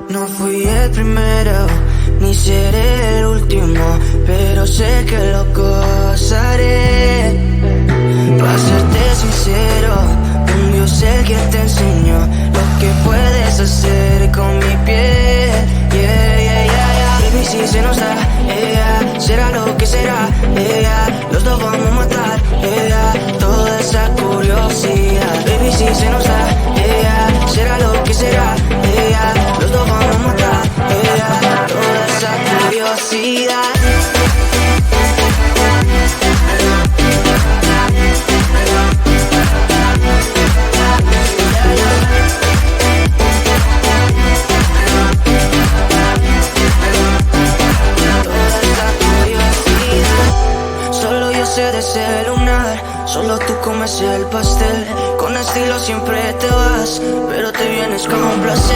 No fui el primero, ni seré el último, pero sé que lo gozaré. Para serte sincero, un Dios es el que te enseñó lo que puedes hacer con mi piel. Baby, si se nos da, será lo que será, los dos vamos a matar, toda esa curiosidad. Baby, si se nos da, será lo que será, los dos vamos a matar, toda esa curiosidad. De celular, solo tú comes el pastel. Con estilo siempre te vas, pero te vienes con un placer.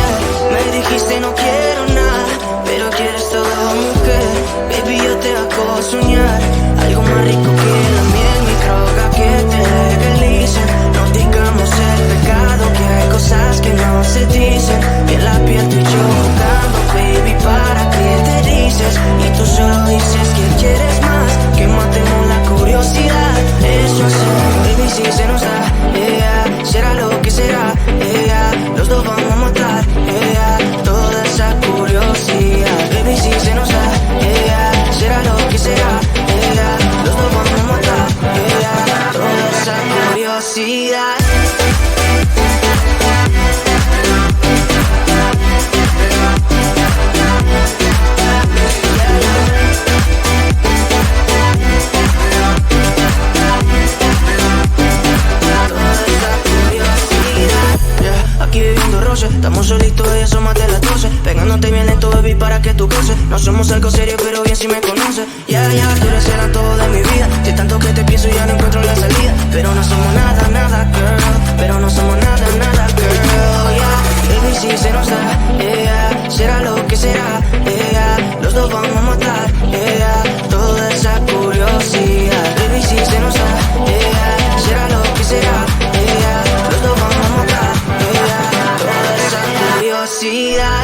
Me dijiste no quiero nada, pero quieres todo, mujer. Baby, yo te hago soñar algo más rico que la miel, mi droga que te legalicen. No digamos el pecado, que hay cosas que no se dicen. Y en la piel tú y yo jugando, baby, ¿para qué te dices? Y tú solo dices que quieres más, que matemos la curiosidad. Eso es, baby, si se nos da, será lo que será, los dos vamos a matar, toda esa curiosidad. Baby, si se nos da, será lo que será, los dos vamos a matar, toda esa curiosidad. Aquí viviendo roce, estamos solitos y eso más de las 12. Pegándote bien lento, baby, para que tú goces. No somos algo serio, pero bien si me conoces. Tú eres el antojo de mi vida. Si tanto que te pienso ya no encuentro la salida. Pero no somos nada, nada, girl. Pero no somos nada, nada, girl. Baby, si se nos da, será lo que será, los dos vamos a matar, toda esa curiosidad. Baby, si se nos da, será lo que será, los dos vamos a matar, toda esa curiosidad.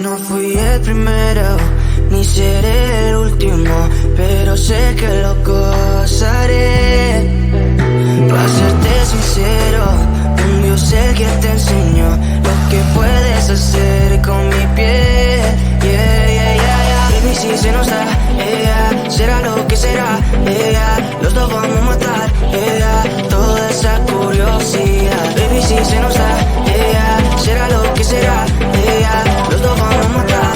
No fui el primero, ni seré el último, pero sé que lo gozaré. Para serte sincero, un Dios es el que te enseñó lo que puedes hacer con mi piel. Baby, si se nos da, será lo que será, los dos vamos a matar, toda esa curiosidad. Baby, si se nos da, será lo que será, los dos vamos a matar,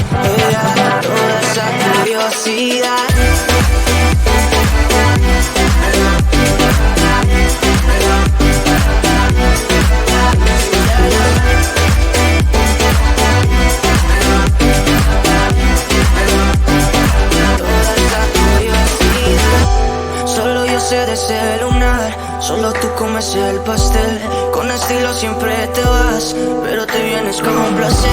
toda esa curiosidad. De ese lunar, solo tú comes el pastel. Con estilo siempre te vas, pero te vienes con un placer.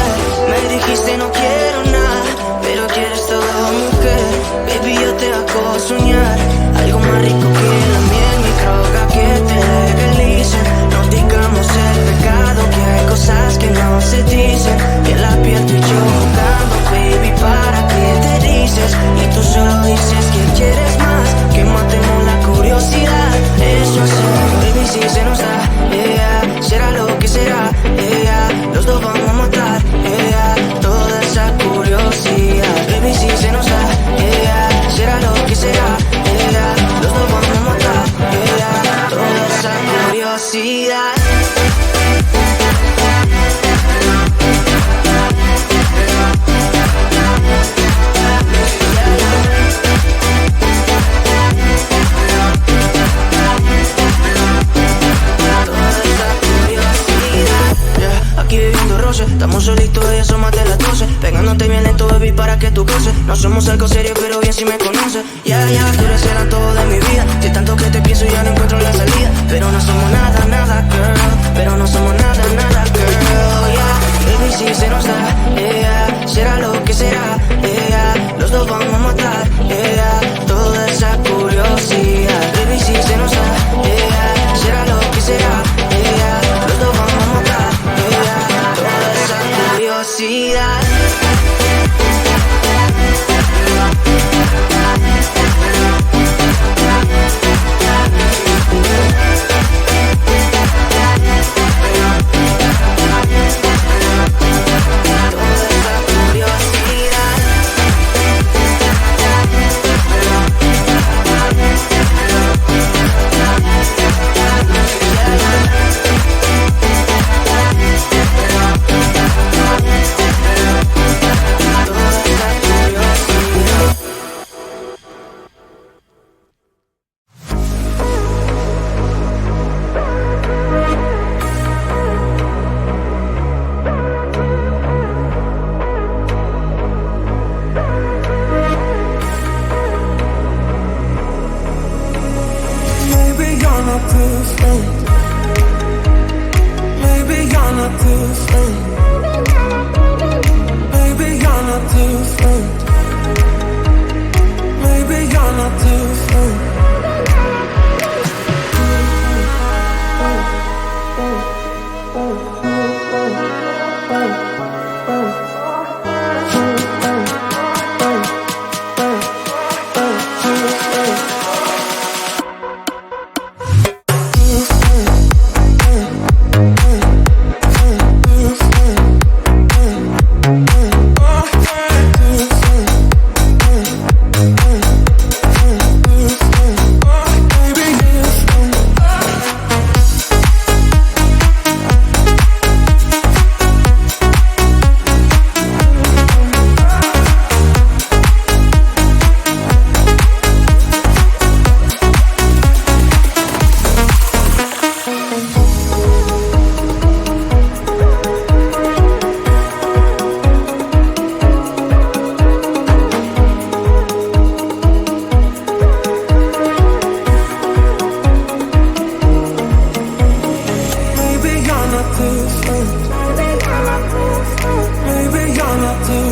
Me dijiste no quiero nada, pero quieres toda mujer. Baby, yo te hago soñar algo más rico que la miel, mi droga que te legalicen. No digamos el pecado, que hay cosas que no se dicen. Y en la piel tú y yo jugando, baby, ¿para qué te dices? Y tú solo dices que quieres más, que matemos la curiosidad. Eso hacemos, baby, si se nos da, será lo que será, los dos vamos a matar, toda esa curiosidad. Baby, si se nos da, será lo que será, los dos vamos a matar, toda esa curiosidad. Aquí viviendo roce, estamos solitos y eso más de las 12. Pegándote bien lento, baby, para que tú goces. No somos algo serio, pero bien si me conoces. Ya, tú eres el antojo de mi vida. Si tanto que te pienso ya no encuentro la salida. Pero no somos nada, nada, girl. Pero no somos nada, nada, girl. Baby, si se nos da, será lo que será, los dos vamos a matar, toda esa curiosidad. Baby, si se nos da, será lo que será, los dos vamos a matar, toda esa curiosidad. Maybe you're not too